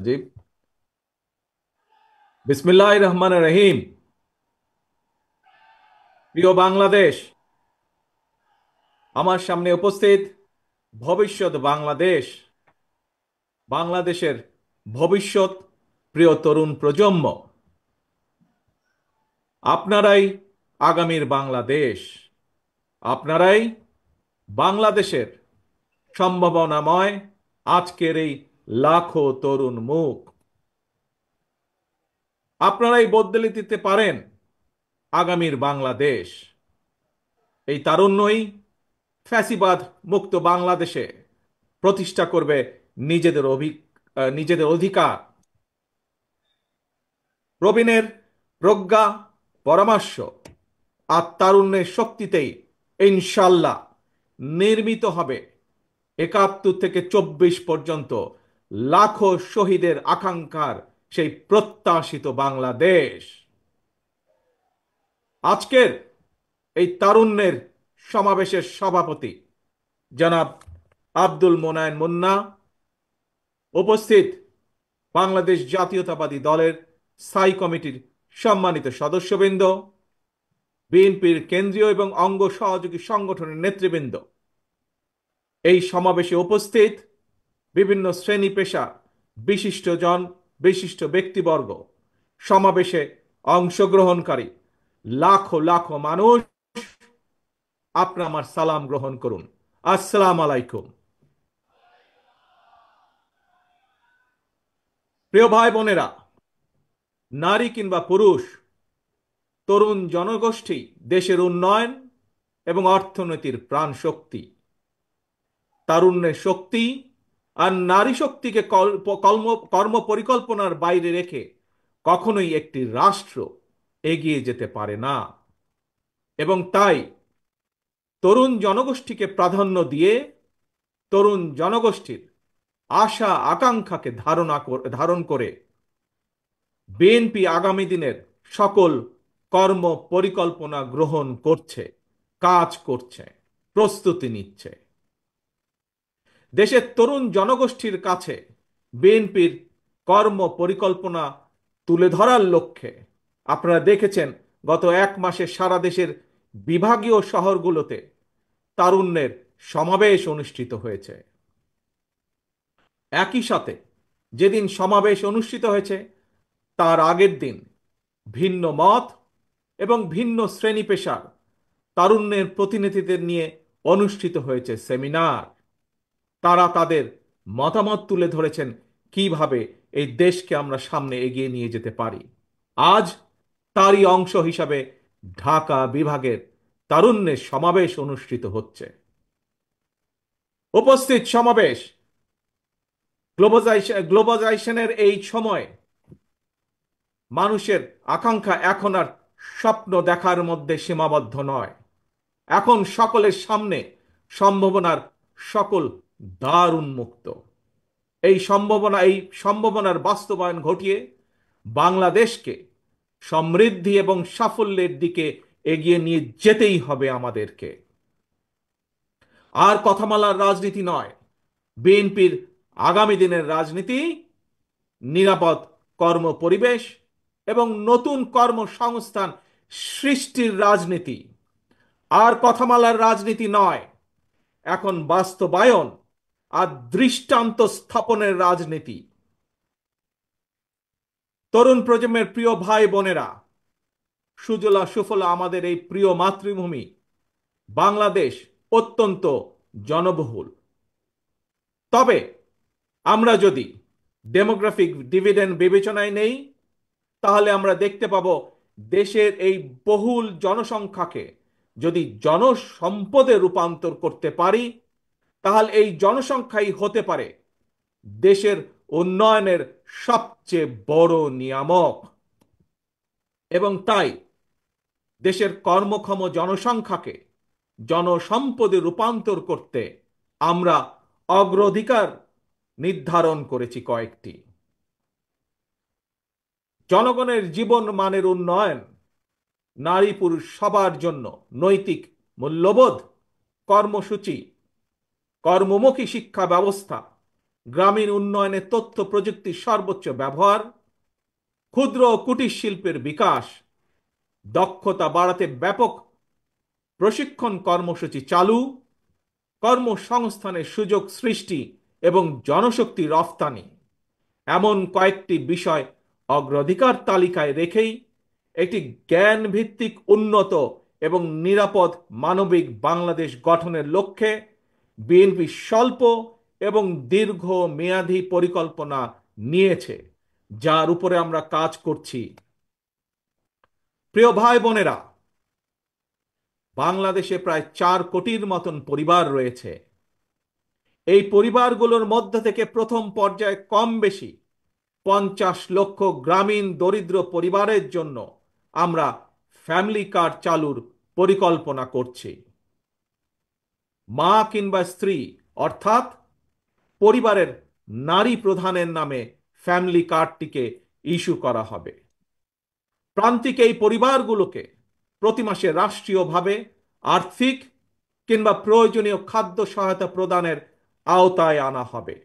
জি। বিসমিল্লাহির রহমানির রহিম। প্রিয় বাংলাদেশ, আমার সামনে উপস্থিত ভবিষ্যৎ বাংলাদেশ, বাংলাদেশের ভবিষ্যৎ প্রিয় তরুণ প্রজন্ম, আপনারাই আগামীর বাংলাদেশ। আপনারাই বাংলাদেশের সম্ভাবনাময় আজকের এই লাখো তরুণ মুখ। আপনারাই বদলে দিতে পারেন আগামীর বাংলাদেশ। এই তারুণ্যই ফ্যাসিবাদ মুক্ত বাংলাদেশে প্রতিষ্ঠা করবে নিজেদের অধিকার। প্রবীণের প্রজ্ঞা, পরামর্শ আর তারুণ্যের শক্তিতেই ইনশাল্লাহ নির্মিত হবে ৭১ থেকে ২৪ পর্যন্ত লাখো শহীদের আকাঙ্ক্ষার সেই প্রত্যাশিত বাংলাদেশ। আজকের এই তারুণ্যের সমাবেশের সভাপতি জনাব আব্দুল মোনায়েন মুন্না, উপস্থিত বাংলাদেশ জাতীয়তাবাদী দলের স্থায়ী কমিটির সম্মানিত সদস্যবৃন্দ, বিএনপির কেন্দ্রীয় এবং অঙ্গ সহযোগী সংগঠনের নেতৃবৃন্দ, এই সমাবেশে উপস্থিত বিভিন্ন শ্রেণী পেশা বিশিষ্টজন, বিশিষ্ট ব্যক্তিবর্গ, সমাবেশে অংশগ্রহণকারী লাখো লাখো মানুষ, আপনারা আমার সালাম গ্রহণ করুন। আসসালাম আলাইকুম। প্রিয় ভাই বোনেরা, নারী কিংবা পুরুষ, তরুণ জনগোষ্ঠী দেশের উন্নয়ন এবং অর্থনীতির প্রাণ শক্তি। তারুণ্যের শক্তি আর নারী শক্তিকে কর্ম পরিকল্পনার বাইরে রেখে কখনোই একটি রাষ্ট্র এগিয়ে যেতে পারে না। এবং তাই তরুণ জনগোষ্ঠীকে প্রাধান্য দিয়ে তরুণ জনগোষ্ঠীর আশা আকাঙ্ক্ষাকে ধারণ করে বিএনপি আগামী দিনের সকল কর্ম পরিকল্পনা গ্রহণ করছে, কাজ করছে, প্রস্তুতি নিচ্ছে। দেশের তরুণ জনগোষ্ঠীর কাছে বিএনপির কর্ম পরিকল্পনা তুলে ধরার লক্ষ্যে আপনারা দেখেছেন গত ১ মাসে সারা দেশের বিভাগীয় শহরগুলোতে তারুণ্যের সমাবেশ অনুষ্ঠিত হয়েছে। একই সাথে যেদিন সমাবেশ অনুষ্ঠিত হয়েছে তার আগের দিন ভিন্ন মত এবং ভিন্ন শ্রেণী পেশার তারুণ্যের প্রতিনিধিদের নিয়ে অনুষ্ঠিত হয়েছে সেমিনার। তারা তাদের মতামত তুলে ধরেছেন কিভাবে এই দেশকে আমরা সামনে এগিয়ে নিয়ে যেতে পারি। আজ তারই অংশ হিসাবে ঢাকা বিভাগের তারুণ্যের সমাবেশ অনুষ্ঠিত হচ্ছে। উপস্থিত সমাবেশ গ্লোবালাইজেশনের এই সময় মানুষের আকাঙ্ক্ষা এখন আর স্বপ্ন দেখার মধ্যে সীমাবদ্ধ নয়। এখন সকলের সামনে সম্ভাবনার সকল দ্বার উন্মুক্ত। এই সম্ভাবনার বাস্তবায়ন ঘটিয়ে বাংলাদেশকে সমৃদ্ধি এবং সাফল্যের দিকে এগিয়ে নিয়ে যেতেই হবে আমাদেরকে। আর কথামালার রাজনীতি নয়, বিএনপির আগামী দিনের রাজনীতি নিরাপদ কর্ম পরিবেশ এবং নতুন কর্মসংস্থান সৃষ্টির রাজনীতি। আর কথামালার রাজনীতি নয়, এখন বাস্তবায়ন আর দৃষ্টান্ত স্থাপনের রাজনীতি। তরুণ প্রজন্মের প্রিয় ভাই বোনেরা, সুজলা সুফলা আমাদের এই প্রিয় মাতৃভূমি বাংলাদেশ অত্যন্ত জনবহুল। তবে আমরা যদি ডেমোগ্রাফিক ডিভিডেন্ড বিবেচনায় নেই, তাহলে আমরা দেখতে পাব দেশের এই বহুল জনসংখ্যাকে যদি জনসম্পদে রূপান্তর করতে পারি, তাহলে এই জনসংখ্যাই হতে পারে দেশের উন্নয়নের সবচেয়ে বড় নিয়ামক। এবং তাই দেশের কর্মক্ষম জনসংখ্যাকে জনসম্পদে রূপান্তর করতে আমরা অগ্রাধিকার নির্ধারণ করেছি কয়েকটি। জনগণের জীবন মানের উন্নয়ন, নারী পুরুষ সবার জন্য নৈতিক মূল্যবোধ কর্মসূচি, কর্মমুখী শিক্ষা ব্যবস্থা গ্রামীণ উন্নয়নে তথ্য প্রযুক্তির সর্বোচ্চ ব্যবহার, ক্ষুদ্র ও কুটির শিল্পের বিকাশ, দক্ষতা বাড়াতে ব্যাপক প্রশিক্ষণ কর্মসূচি চালু, কর্মসংস্থানের সুযোগ সৃষ্টি এবং জনশক্তি রফতানি, এমন কয়েকটি বিষয় অগ্রাধিকার তালিকায় রেখেই একটি জ্ঞান ভিত্তিক উন্নত এবং নিরাপদ মানবিক বাংলাদেশ গঠনের লক্ষ্যে বিএনপি স্বল্প এবং দীর্ঘ মেয়াদী পরিকল্পনা নিয়েছে, যার উপরে আমরা কাজ করছি। প্রিয় ভাই বোনেরা, বাংলাদেশে প্রায় 4 কোটির মতন পরিবার রয়েছে। এই পরিবারগুলোর মধ্য থেকে প্রথম পর্যায়ে কম বেশি 50 লক্ষ গ্রামীণ দরিদ্র পরিবারের জন্য আমরা ফ্যামিলি কার্ড চালুর পরিকল্পনা করছি। মা কিংবা স্ত্রী অর্থাৎ পরিবারের নারী প্রধানের নামে ফ্যামিলি কার্ডটিকে ইস্যু করা হবে। প্রান্তিক এই পরিবারগুলোকে প্রতি মাসে রাষ্ট্রীয়ভাবে আর্থিক কিংবা প্রয়োজনীয় খাদ্য সহায়তা প্রদানের আওতায় আনা হবে।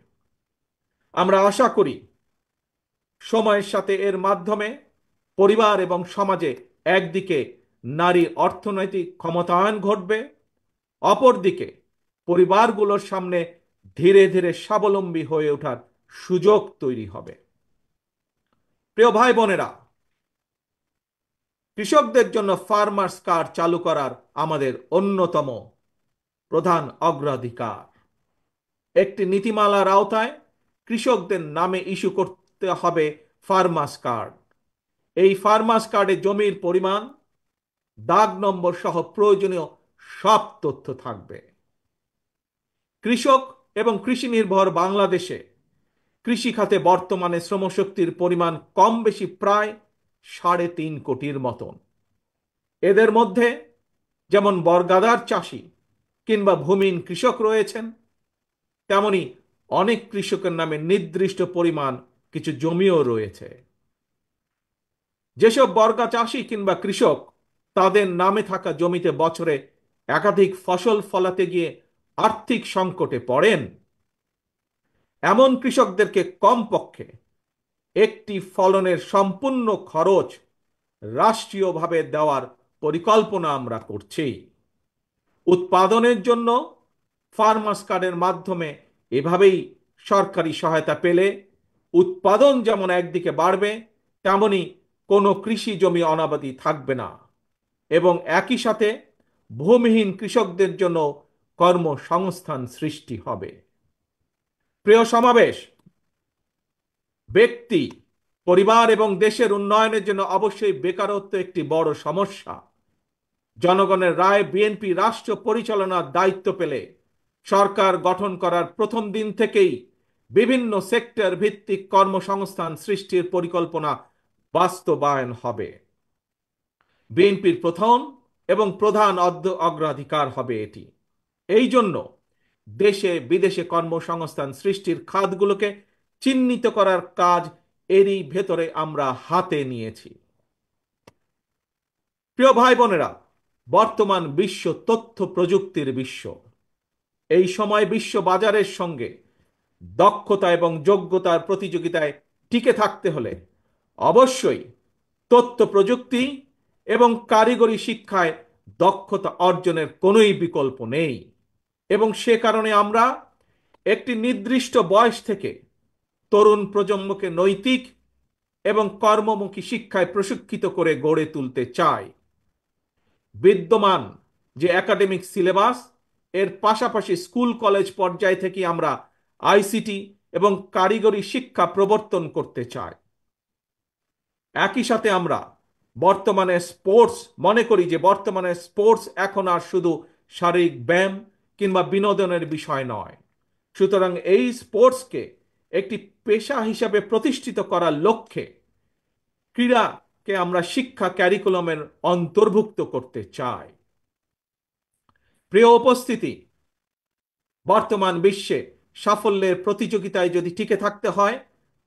আমরা আশা করি সময়ের সাথে এর মাধ্যমে পরিবার এবং সমাজে একদিকে নারীর অর্থনৈতিক ক্ষমতায়ন ঘটবে, অপরদিকে পরিবারগুলোর সামনে ধীরে ধীরে স্বাবলম্বী হয়ে ওঠার সুযোগ তৈরি হবে। প্রিয় ভাই বোনেরা, কৃষকদের জন্য ফার্মার্স কার্ড চালু করার আমাদের অন্যতম প্রধান অগ্রাধিকার। একটি নীতিমালার আওতায় কৃষকদের নামে ইস্যু করতে হবে ফার্মার্স কার্ড। এই ফার্মার্স কার্ডে জমির পরিমাণ, দাগ নম্বর সহ প্রয়োজনীয় সব তথ্য থাকবে। কৃষক এবং কৃষি নির্ভর বাংলাদেশে কৃষি খাতে বর্তমানে শ্রমশক্তির পরিমাণ কম বেশি প্রায় 3.5 কোটির মতন। এদের মধ্যে যেমন বর্গাদার চাষি কিংবা ভূমিহীন কৃষক রয়েছেন, তেমনি অনেক কৃষকের নামে নির্দিষ্ট পরিমাণ কিছু জমিও রয়েছে। যেসব বর্গা চাষি কিংবা কৃষক তাদের নামে থাকা জমিতে বছরে একাধিক ফসল ফলাতে গিয়ে আর্থিক সংকটে পড়েন, এমন কৃষকদেরকে কমপক্ষে একটি ফলনের সম্পূর্ণ খরচ রাষ্ট্রীয়ভাবে দেওয়ার পরিকল্পনা আমরা করছি। উৎপাদনের জন্য ফার্মার্স কার্ডের মাধ্যমে এভাবেই সরকারি সহায়তা পেলে উৎপাদন যেমন একদিকে বাড়বে, তেমনি কোনো কৃষি জমি অনাবাদি থাকবে না এবং একই সাথে ভূমিহীন কৃষকদের জন্য কর্মসংস্থান সৃষ্টি হবে। প্রিয় সমাবেশ, ব্যক্তি, পরিবার এবং দেশের উন্নয়নের জন্য অবশ্যই বেকারত্ব একটি বড় সমস্যা। জনগণের রায় বিএনপি রাষ্ট্র পরিচালনার দায়িত্ব পেলে সরকার গঠন করার প্রথম দিন থেকেই বিভিন্ন সেক্টর ভিত্তিক কর্মসংস্থান সৃষ্টির পরিকল্পনা বাস্তবায়ন হবে। বিএনপির প্রথম এবং প্রধান অগ্রাধিকার হবে এটি। এই জন্য দেশে বিদেশে কর্মসংস্থান সৃষ্টির খাতগুলোকে চিহ্নিত করার কাজ এরই ভেতরে আমরা হাতে নিয়েছি। প্রিয় ভাই বোনেরা, বর্তমান বিশ্ব তথ্য প্রযুক্তির বিশ্ব। এই সময় বিশ্ব বাজারের সঙ্গে দক্ষতা এবং যোগ্যতার প্রতিযোগিতায় টিকে থাকতে হলে অবশ্যই তথ্য প্রযুক্তি এবং কারিগরি শিক্ষায় দক্ষতা অর্জনের কোনোই বিকল্প নেই এবং সে কারণে আমরা একটি নির্দিষ্ট বয়স থেকে তরুণ প্রজন্মকে নৈতিক এবং কর্মমুখী শিক্ষায় প্রশিক্ষিত করে গড়ে তুলতে চাই। বিদ্যমান যে একাডেমিক সিলেবাস, এর পাশাপাশি স্কুল কলেজ পর্যায় থেকে আমরা আইসিটি এবং কারিগরি শিক্ষা প্রবর্তন করতে চাই। একই সাথে আমরা বর্তমানে মনে করি যে বর্তমানে স্পোর্টস এখন আর শুধু শারীরিক ব্যায়াম কিংবা বিনোদনের বিষয় নয়। সুতরাং এই স্পোর্টসকে একটি পেশা হিসাবে প্রতিষ্ঠিত করার লক্ষ্যে ক্রীড়াকে আমরা শিক্ষা ক্যারিকুলামের অন্তর্ভুক্ত করতে চাই। প্রিয় উপস্থিতি, বর্তমান বিশ্বে সাফল্যের প্রতিযোগিতায় যদি টিকে থাকতে হয়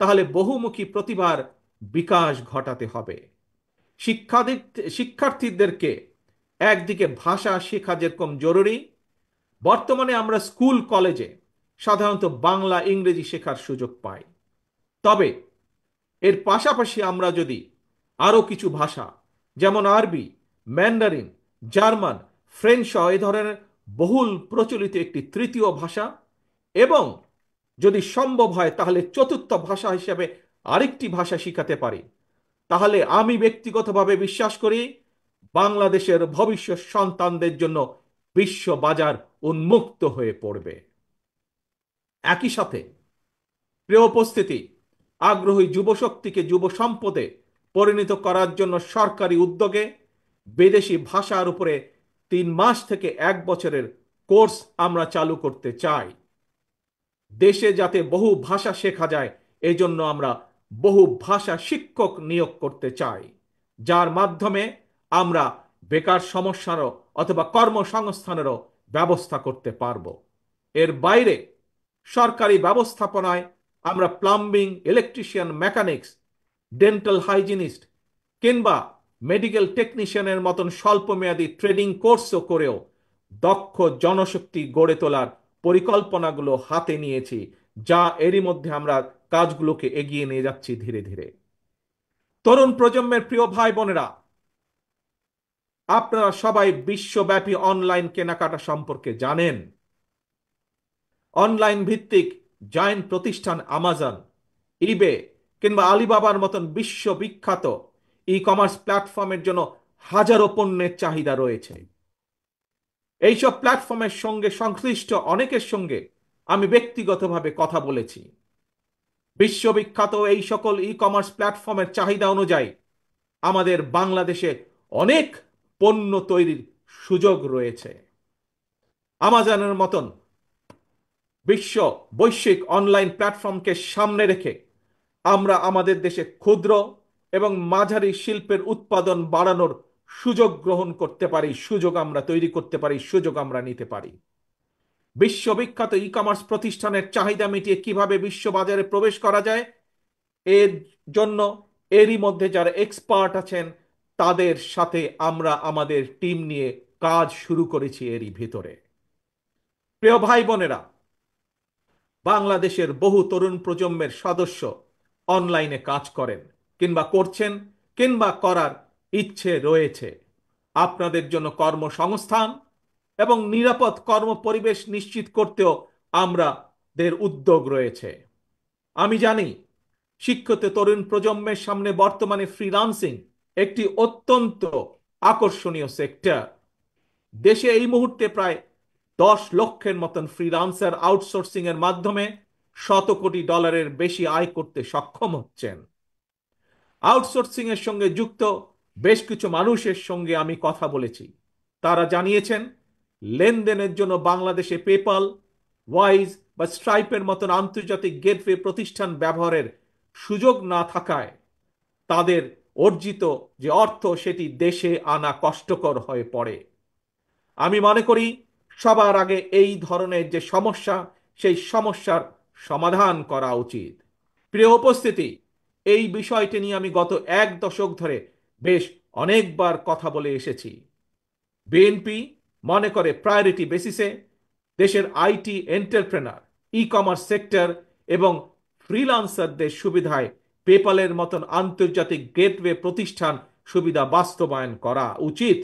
তাহলে বহুমুখী প্রতিভার বিকাশ ঘটাতে হবে। শিক্ষার্থীদেরকে একদিকে ভাষা শেখা যেরকম জরুরি, বর্তমানে আমরা স্কুল কলেজে সাধারণত বাংলা ইংরেজি শেখার সুযোগ পায়। তবে এর পাশাপাশি আমরা যদি আরও কিছু ভাষা, যেমন আরবি, ম্যান্ডারিন, জার্মান, ফ্রেঞ্চ সহ এ ধরনের বহুল প্রচলিত একটি তৃতীয় ভাষা, এবং যদি সম্ভব হয় তাহলে চতুর্থ ভাষা হিসেবে আরেকটি ভাষা শিখাতে পারি, তাহলে আমি ব্যক্তিগতভাবে বিশ্বাস করি বাংলাদেশের ভবিষ্যৎ সন্তানদের জন্য বিশ্ব বাজার উন্মুক্ত হয়ে পড়বে। একই সাথে, প্রিয় উপস্থিতি, আগ্রহী যুবশক্তিকে যুব সম্পদে পরিণত করার জন্য সরকারি উদ্যোগে বিদেশি ভাষার উপরে 3 মাস থেকে 1 বছরের কোর্স আমরা চালু করতে চাই। দেশে যাতে বহু ভাষা শেখা যায়, এই জন্য আমরা বহু ভাষা শিক্ষক নিয়োগ করতে চাই, যার মাধ্যমে আমরা বেকার সমস্যারও অথবা কর্মসংস্থানেরও ব্যবস্থা করতে পারব। এর বাইরে সরকারি ব্যবস্থাপনায় আমরা plumbing, electrician, mechanics, dental hygienist কিংবা মেডিকেল টেকনিশিয়ানের মতন স্বল্পমেয়াদী ট্রেনিং কোর্সও করেও দক্ষ জনশক্তি গড়ে তোলার পরিকল্পনাগুলো হাতে নিয়েছি, যা এরই মধ্যে আমরা কাজগুলোকে এগিয়ে নিয়ে যাচ্ছি ধীরে ধীরে। তরুণ প্রজন্মের প্রিয় ভাই বোনেরা, আপনারা সবাই বিশ্বব্যাপী অনলাইন কেনাকাটা সম্পর্কে জানেন। অনলাইন ভিত্তিক জায়ান্ট প্রতিষ্ঠান আমাজন, ইবে কিংবা আলিবাবার মতন বিশ্ববিখ্যাত ই কমার্স প্ল্যাটফর্মের জন্য হাজারো পণ্যের চাহিদা রয়েছে। এইসব প্ল্যাটফর্মের সঙ্গে সংশ্লিষ্ট অনেকের সঙ্গে আমি ব্যক্তিগতভাবে কথা বলেছি। বিশ্ববিখ্যাত এই সকল ই কমার্স প্ল্যাটফর্মের চাহিদা অনুযায়ী আমাদের বাংলাদেশে অনেক পণ্য তৈরির সুযোগ রয়েছে। আমাজনের মতন বৈশ্বিক অনলাইন প্ল্যাটফর্মকে সামনে রেখে আমরা আমাদের দেশে ক্ষুদ্র এবং মাঝারি শিল্পের উৎপাদন বাড়ানোর সুযোগ গ্রহণ করতে পারি, সুযোগ আমরা তৈরি করতে পারি, সুযোগ আমরা নিতে পারি। বিশ্ববিখ্যাত ই কমার্স প্রতিষ্ঠানের চাহিদা মিটিয়ে কিভাবে বিশ্ববাজারে প্রবেশ করা যায়, এর জন্য এরই মধ্যে যারা এক্সপার্ট আছেন তাদের সাথে আমরা আমাদের টিম নিয়ে কাজ শুরু করেছি এরই ভিতরে। প্রিয় ভাই বোনেরা, বাংলাদেশের বহু তরুণ প্রজন্মের সদস্য অনলাইনে কাজ করেন কিংবা করছেন কিংবা করার ইচ্ছে রয়েছে। আপনাদের জন্য কর্মসংস্থান এবং নিরাপদ কর্মপরিবেশ নিশ্চিত করতেও আমাদের উদ্যোগ রয়েছে। আমি জানি শিক্ষিত তরুণ প্রজন্মের সামনে বর্তমানে ফ্রিল্যান্সিং একটি অত্যন্ত আকর্ষণীয় সেক্টর। দেশে এই মুহূর্তে প্রায় 10 লক্ষের মতন ফ্রিল্যান্সার আউটসোর্সিং এর মাধ্যমে $100 কোটি বেশি আয় করতে সক্ষম হচ্ছেন। আউটসোর্সিং এর সঙ্গে যুক্ত বেশ কিছু মানুষের সঙ্গে আমি কথা বলেছি। তারা জানিয়েছেন লেনদেনের জন্য বাংলাদেশে পেপাল, ওয়াইজ বা স্ট্রাইপের মতন আন্তর্জাতিক গেটওয়ে প্রতিষ্ঠান ব্যবহারের সুযোগ না থাকায় তাদের অর্জিত যে অর্থ সেটি দেশে আনা কষ্টকর হয়ে পড়ে। আমি মনে করি সবার আগে এই ধরনের যে সমস্যা, সেই সমস্যার সমাধান করা উচিত। প্রিয় উপস্থিতি, এই বিষয়টি নিয়ে আমি গত 1 দশক ধরে বেশ অনেকবার কথা বলে এসেছি। বিএনপি মনে করে প্রায়োরিটি বেসিসে দেশের IT entrepreneur, e commerce sector এবং ফ্রিল্যান্সারদের সুবিধায় পেপালের মতন আন্তর্জাতিক গেটওয়ে প্রতিষ্ঠান সুবিধা বাস্তবায়ন করা উচিত।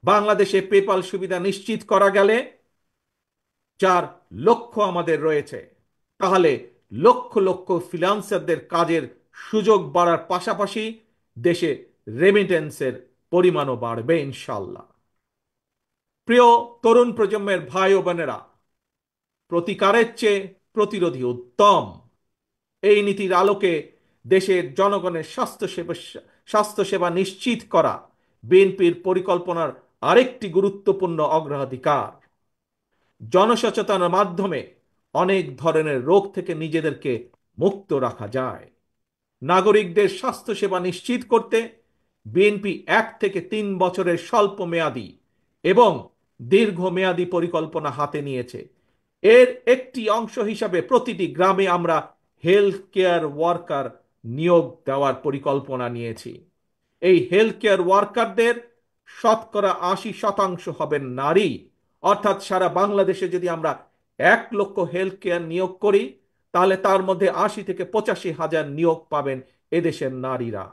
বাংলাদেশে পেপাল সুবিধা নিশ্চিত করা গেলে, যার লক্ষ্য আমাদের রয়েছে, তাহলে লক্ষ লক্ষ ফ্রিল্যান্সারদের কাজের সুযোগ বাড়ার পাশাপাশি দেশে রেমিটেন্সের পরিমাণও বাড়বে ইনশাল্লাহ। প্রিয় তরুণ প্রজন্মের ভাই ও বোনেরা, প্রতিকারের চেয়ে প্রতিরোধী উত্তম। এই নীতির আলোকে দেশের জনগণের স্বাস্থ্যসেবা নিশ্চিত করা বিএনপির পরিকল্পনার আরেকটি গুরুত্বপূর্ণ অগ্রাধিকার। জনসচেতনার মাধ্যমে অনেক ধরনের রোগ থেকে নিজেদেরকে মুক্ত রাখা যায়। নাগরিকদের স্বাস্থ্যসেবা নিশ্চিত করতে বিএনপি 1 থেকে 3 বছরের স্বল্প মেয়াদী এবং দীর্ঘমেয়াদী পরিকল্পনা হাতে নিয়েছে। এর একটি অংশ হিসাবে প্রতিটি গ্রামে আমরা হেলথ কেয়ার ওয়ার্কার নিয়োগ দেওয়ার পরিকল্পনা নিয়েছি। এই হেলথ কেয়ার ওয়ার্কারদের শতকরা 80% হবেন নারী। অর্থাৎ সারা বাংলাদেশে যদি আমরা 1 লক্ষ হেলথ কেয়ার নিয়োগ করি, তাহলে তার মধ্যে 80 থেকে 85 হাজার নিয়োগ পাবেন এদেশের নারীরা,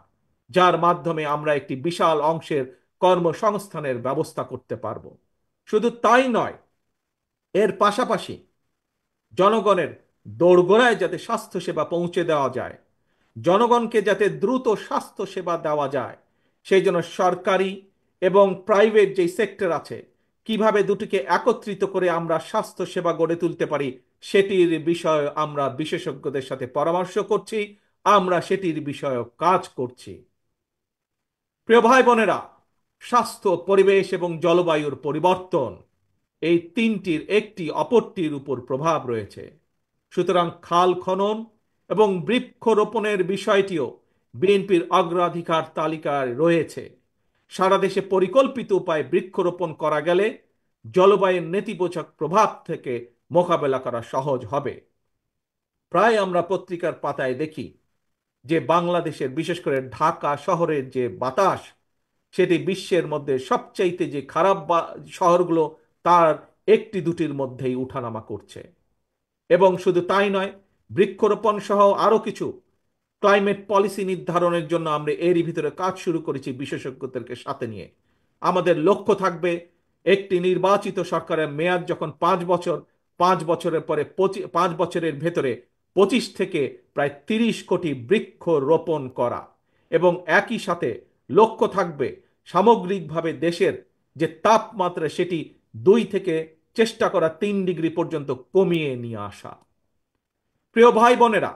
যার মাধ্যমে আমরা একটি বিশাল অংশের কর্মসংস্থানের ব্যবস্থা করতে পারব। শুধু তাই নয়, এর পাশাপাশি জনগণের দোরগোড়ায় যাতে স্বাস্থ্যসেবা পৌঁছে দেওয়া যায়, জনগণকে যাতে দ্রুত স্বাস্থ্য সেবা দেওয়া যায়, সেই জন্য সরকারি এবং প্রাইভেট যেই সেক্টর আছে, কিভাবে দুটিকে একত্রিত করে আমরা স্বাস্থ্য সেবা গড়ে তুলতে পারি, সেটির বিষয়ে আমরা বিশেষজ্ঞদের সাথে পরামর্শ করছি, আমরা সেটির বিষয়ে কাজ করছি। প্রিয় ভাই বোনেরা, স্বাস্থ্য, পরিবেশ এবং জলবায়ুর পরিবর্তন, এই তিনটির একটি অপরটির উপর প্রভাব রয়েছে। সুতরাং খাল খনন এবং বৃক্ষরোপণের বিষয়টিও বিএনপির অগ্রাধিকার তালিকায় রয়েছে। সারা দেশে পরিকল্পিত উপায়ে বৃক্ষরোপণ করা গেলে জলবায়ুর নেতিবাচক প্রভাব থেকে মোকাবেলা করা সহজ হবে। প্রায় আমরা পত্রিকার পাতায় দেখি যে বাংলাদেশের, বিশেষ করে ঢাকা শহরের যে বাতাস, সেটি বিশ্বের মধ্যে সবচাইতে যে খারাপ শহরগুলো, তার একটি দুটির মধ্যেই উঠানামা করছে। এবং শুধু তাই নয়, বৃক্ষরোপণ সহ আরো কিছু ক্লাইমেট পলিসি নির্ধারণের জন্য আমরা এরই ভিতরে কাজ শুরু করেছি বিশেষজ্ঞদেরকে সাথে নিয়ে। আমাদের লক্ষ্য থাকবে, একটি নির্বাচিত সরকারের মেয়াদ যখন 5 বছর, 5 বছরের পরে 5 বছরের ভেতরে 25 থেকে প্রায় 30 কোটি বৃক্ষ রোপণ করা, এবং একই সাথে লক্ষ্য থাকবে সামগ্রিকভাবে দেশের যে তাপমাত্রা, সেটি 2 থেকে চেষ্টা করা 3 ডিগ্রি পর্যন্ত কমিয়ে নিয়ে আসা। প্রিয় ভাই বোনেরা,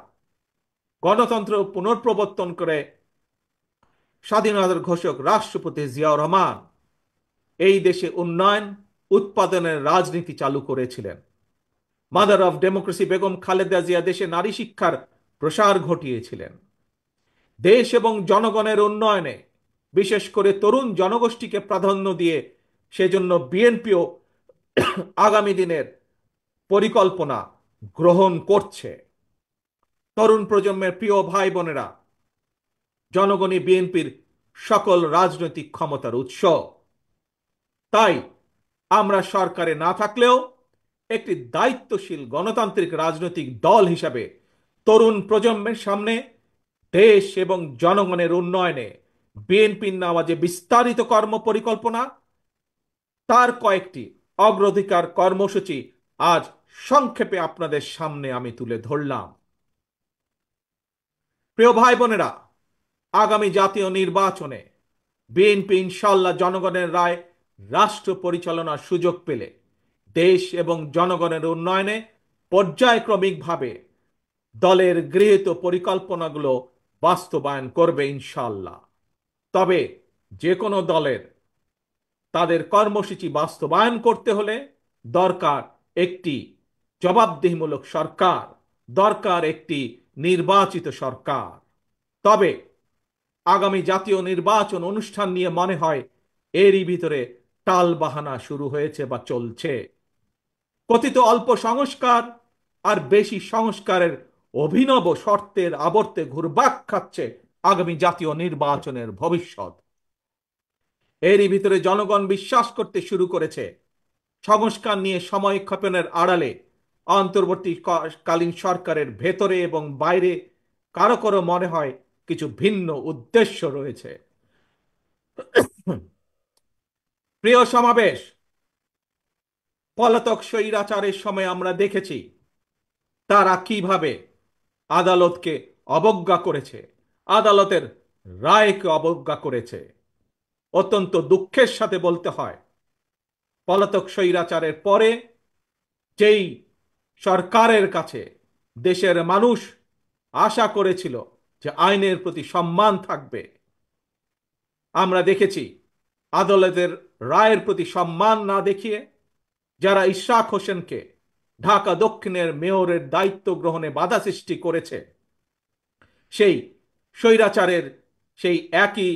গণতন্ত্র পুনঃপ্রবর্তন করে স্বাধীনতার ঘোষক রাষ্ট্রপতি জিয়াউর রহমান এই দেশে উন্নয়ন উৎপাদনের রাজনীতি চালু করেছিলেন। Mother of democracy Begum Khaleda Zia দেশে নারী শিক্ষার প্রসার ঘটিয়েছিলেন। দেশ এবং জনগণের উন্নয়নে বিশেষ করে তরুণ জনগোষ্ঠীকে প্রাধান্য দিয়ে সেজন্য বিএনপিও আগামী দিনের পরিকল্পনা গ্রহণ করছে। তরুণ প্রজন্মের প্রিয় ভাই বোনেরা, জনগণই বিএনপির সকল রাজনৈতিক ক্ষমতার উৎস। তাই আমরা সরকারে না থাকলেও একটি দায়িত্বশীল গণতান্ত্রিক রাজনৈতিক দল হিসাবে তরুণ প্রজন্মের সামনে দেশ এবং জনগণের উন্নয়নে বিএনপির নেওয়া যে বিস্তারিত কর্ম পরিকল্পনা, তার কয়েকটি অগ্রাধিকার কর্মসূচি আজ সংক্ষেপে আপনাদের সামনে আমি তুলে ধরলাম। প্রিয় ভাই বোনেরা, আগামী জাতীয় নির্বাচনে বিএনপি ইনশাল্লাহ জনগণের রায় রাষ্ট্র পরিচালনার সুযোগ পেলে দেশ এবং জনগণের উন্নয়নে পর্যায়ক্রমিকভাবে দলের গৃহীত পরিকল্পনাগুলো বাস্তবায়ন করবে ইনশাল্লাহ। তবে যে কোনো দলের তাদের কর্মসূচি বাস্তবায়ন করতে হলে দরকার একটি জবাবদিহিমূলক সরকার, দরকার একটি নির্বাচিত সরকার। তবে আগামী জাতীয় নির্বাচন অনুষ্ঠান নিয়ে মনে হয় এরই ভিতরে টালবাহানা শুরু হয়েছে বা চলছে। কথিত অল্প সংস্কার আর বেশি সংস্কারের অভিনব শর্তের আবর্তে ঘুরপাক খাচ্ছে আগামী জাতীয় নির্বাচনের ভবিষ্যৎ। এরই ভিতরে জনগণ বিশ্বাস করতে শুরু করেছে সংস্কার নিয়ে সময়ক্ষেপণের আড়ালে অন্তর্বর্তীকালীন সরকারের ভেতরে এবং বাইরে কারো কারো মনে হয় কিছু ভিন্ন উদ্দেশ্য রয়েছে। প্রিয় সমাবেশ, পলাতক স্বৈরাচারের সময় আমরা দেখেছি তারা কিভাবে আদালতকে অবজ্ঞা করেছে, আদালতের রায়কে অবজ্ঞা করেছে। অত্যন্ত দুঃখের সাথে বলতে হয়, পলাতক স্বৈরাচারের পরে যেই সরকারের কাছে দেশের মানুষ আশা করেছিল যে আইনের প্রতি সম্মান থাকবে, আমরা দেখেছি আদালতের রায়ের প্রতি সম্মান না দেখিয়ে যারা ইশরাক হোসেনকে ঢাকা দক্ষিণের মেয়রের দায়িত্ব গ্রহণে বাধা সৃষ্টি করেছে, সেই স্বৈরাচারের সেই একই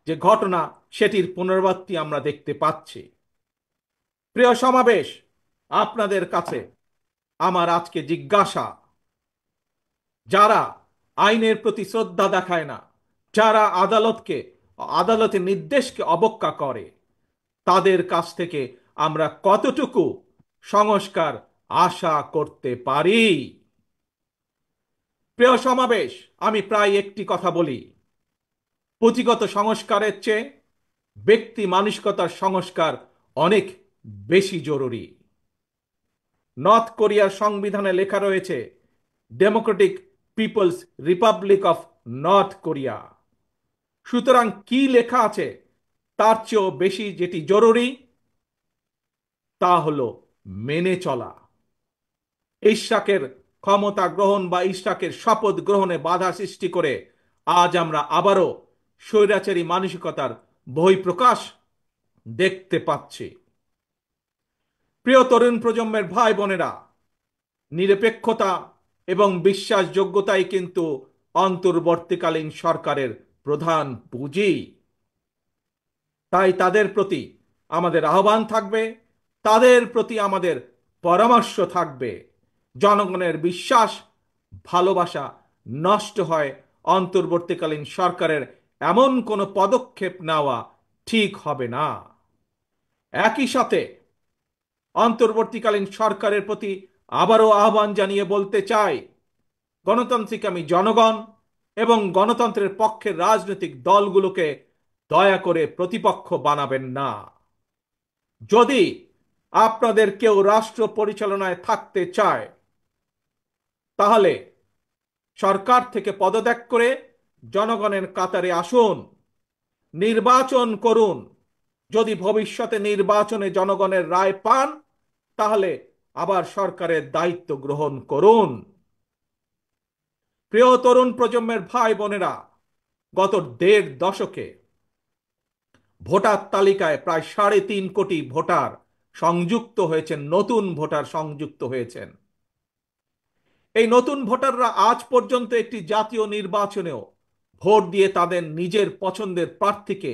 যে ঘটনা, সেটির পুনরাবৃত্তি আমরা দেখতে পাচ্ছি। প্রিয় সমাবেশ, আপনাদের কাছে আমার আজকে জিজ্ঞাসা, যারা আইনের প্রতি শ্রদ্ধা দেখায় না, যারা আদালতের নির্দেশকে অবজ্ঞা করে, তাদের কাছ থেকে আমরা কতটুকু সংস্কার আশা করতে পারি। প্রিয় সমাবেশ, আমি প্রায় একটি কথা বলি, পুঁথিগত সংস্কারের চেয়ে ব্যক্তি মানসিকতার সংস্কার অনেক বেশি জরুরি। নর্থ কোরিয়ার সংবিধানে লেখা রয়েছে Democratic People's Republic of North Korea. সুতরাং কি লেখা আছে তার চেয়েও বেশি যেটি জরুরি তা হলো মেনে চলা। ইশরাকের ক্ষমতা গ্রহণ বা ইশরাকের শপথ গ্রহণে বাধা সৃষ্টি করে আজ আমরা আবারও স্বৈরাচারী মানসিকতার বহিঃপ্রকাশ দেখতে পাচ্ছি। প্রিয় তরুণ প্রজন্মের ভাই বোনেরা, নিরপেক্ষতা এবং বিশ্বাসযোগ্যতাই কিন্তু অন্তর্বর্তীকালীন সরকারের প্রধান পুঁজি। তাই তাদের প্রতি আমাদের আহ্বান থাকবে, তাদের প্রতি আমাদের পরামর্শ থাকবে। জনগণের বিশ্বাস, ভালোবাসা নষ্ট হয় অন্তর্বর্তীকালীন সরকারের এমন কোনো পদক্ষেপ নেওয়া ঠিক হবে না। একই সাথে অন্তর্বর্তীকালীন সরকারের প্রতি আবারও আহ্বান জানিয়ে বলতে চাই, গণতান্ত্রিক আমি জনগণ এবং গণতন্ত্রের পক্ষের রাজনৈতিক দলগুলোকে দয়া করে প্রতিপক্ষ বানাবেন না। যদি আপনাদের কেউ রাষ্ট্র পরিচালনায় থাকতে চায় তাহলে সরকার থেকে পদত্যাগ করে জনগণের কাতারে আসুন, নির্বাচন করুন। যদি ভবিষ্যতে নির্বাচনে জনগণের রায় পান তাহলে আবার সরকারের দায়িত্ব গ্রহণ করুন। প্রিয় তরুণ প্রজন্মের ভাই বোনেরা, গত ১.৫ দশকে ভোটার তালিকায় প্রায় ৩.৫ কোটি ভোটার সংযুক্ত হয়েছেন, নতুন ভোটার সংযুক্ত হয়েছেন। এই নতুন ভোটাররা আজ পর্যন্ত একটি জাতীয় নির্বাচনেও ভোট দিয়ে তাদের নিজের পছন্দের প্রার্থীকে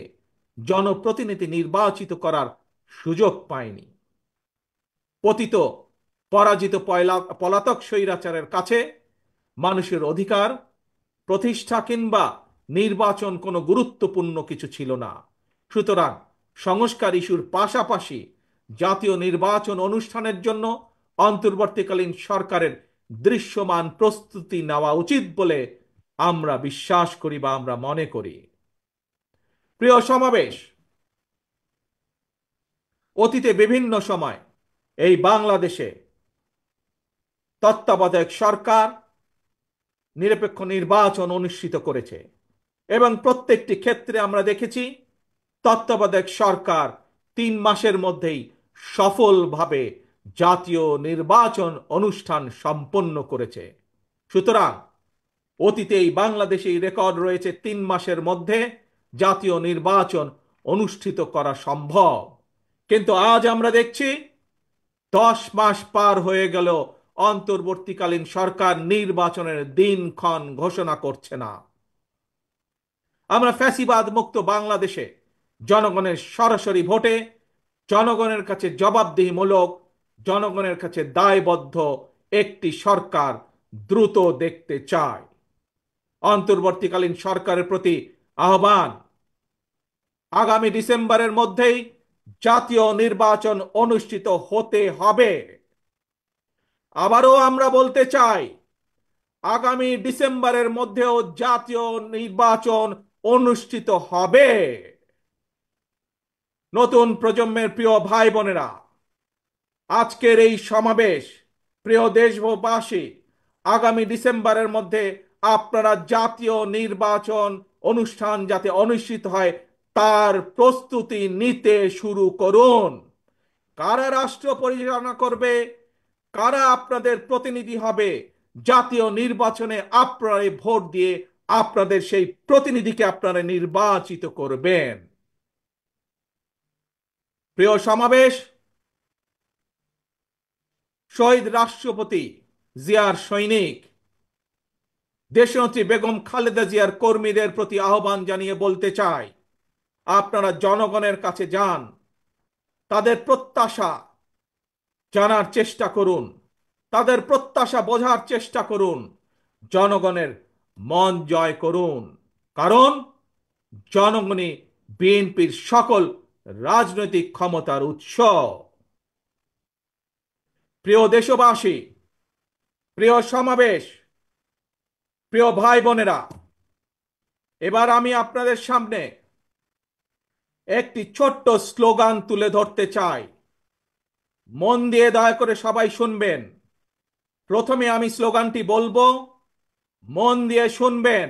জনপ্রতিনিধি নির্বাচিত করার সুযোগ পায়নি। পতিত পরাজিত পলাতক স্বৈরাচারের কাছে মানুষের অধিকার প্রতিষ্ঠা কিংবা নির্বাচন কোনো গুরুত্বপূর্ণ কিছু ছিল না। সুতরাং সংস্কার ইস্যুর পাশাপাশি জাতীয় নির্বাচন অনুষ্ঠানের জন্য অন্তর্বর্তীকালীন সরকারের দৃশ্যমান প্রস্তুতি নেওয়া উচিত বলে আমরা বিশ্বাস করি বা আমরা মনে করি। প্রিয় সমাবেশ, অতীতে বিভিন্ন সময় এই বাংলাদেশে তত্ত্বাবধায়ক সরকার নিরপেক্ষ নির্বাচন অনুষ্ঠিত করেছে এবং প্রত্যেকটি ক্ষেত্রে আমরা দেখেছি তত্ত্বাবধায়ক সরকার ৩ মাসের মধ্যেই সফলভাবে জাতীয় নির্বাচন অনুষ্ঠান সম্পন্ন করেছে। সুতরাং অতীতেই বাংলাদেশেই রেকর্ড রয়েছে ৩ মাসের মধ্যে জাতীয় নির্বাচন অনুষ্ঠিত করা সম্ভব। কিন্তু আজ আমরা দেখছি ১০ মাস পার হয়ে গেল, অন্তর্বর্তীকালীন সরকার নির্বাচনের দিনক্ষণ ঘোষণা করছে না। আমরা ফ্যাসিবাদ মুক্ত বাংলাদেশে জনগণের সরাসরি ভোটে জনগণের কাছে জবাবদিহিমূলক, জনগণের কাছে দায়বদ্ধ একটি সরকার দ্রুত দেখতে চায়। অন্তর্বর্তীকালীন সরকারের প্রতি আহ্বান, আগামী ডিসেম্বরের মধ্যেই জাতীয় নির্বাচন অনুষ্ঠিত হতে হবে। আবারও আমরা বলতে চাই, আগামী ডিসেম্বরের মধ্যেও জাতীয় নির্বাচন অনুষ্ঠিত হবে। নতুন প্রজন্মের প্রিয় ভাই বোনেরা, আজকের এই সমাবেশ, প্রিয় দেশবাসী, আগামী ডিসেম্বরের মধ্যে আপনারা জাতীয় নির্বাচন অনুষ্ঠান যাতে অনুষ্ঠিত হয় তার প্রস্তুতি নিতে শুরু করুন। কারা রাষ্ট্র পরিচালনা করবে, কারা আপনাদের প্রতিনিধি হবে, জাতীয় নির্বাচনে আপনারা ভোট দিয়ে আপনাদের সেই প্রতিনিধিকে আপনারা নির্বাচিত করবেন। প্রিয় সমাবেশ, শহীদ রাষ্ট্রপতি জিয়ার সৈনিক দেশনেত্রী বেগম খালেদা জিয়ার কর্মীদের প্রতি আহ্বান জানিয়ে বলতে চাই, আপনারা জনগণের কাছে যান, তাদের প্রত্যাশা জানার চেষ্টা করুন, তাদের প্রত্যাশা বোঝার চেষ্টা করুন, জনগণের মন জয় করুন। কারণ জনগণই বিএনপির সকল রাজনৈতিক ক্ষমতার উৎস। প্রিয় দেশবাসী, প্রিয় সমাবেশ, প্রিয় ভাই বোনেরা, এবার আমি আপনাদের সামনে একটি ছোট্ট স্লোগান তুলে ধরতে চাই। মন দিয়ে দয়া করে সবাই শুনবেন। প্রথমে আমি স্লোগানটি বলবো, মন দিয়ে শুনবেন।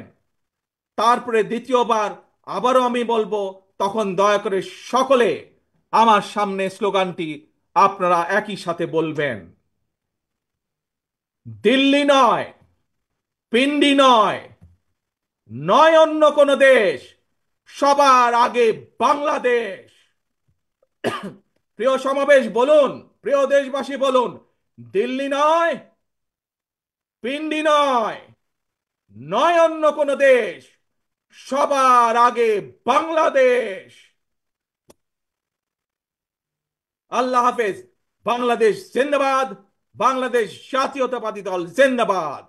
তারপরে দ্বিতীয়বার আবারও আমি বলবো, তখন দয়া করে সকলে আমার সামনে স্লোগানটি আপনারা একই সাথে বলবেন। দিল্লি নয়, পিন্ডি নয়, নয় অন্য কোনো দেশ, সবার আগে বাংলাদেশ। প্রিয় সমাবেশ বলুন, প্রিয় দেশবাসী বলুন, দিল্লি নয়, পিন্ডি নয়, নয় অন্য কোনো দেশ, সবার আগে বাংলাদেশ। আল্লাহ হাফেজ। বাংলাদেশ জিন্দাবাদ। বাংলাদেশ জাতীয়তাবাদী দল জিন্দাবাদ।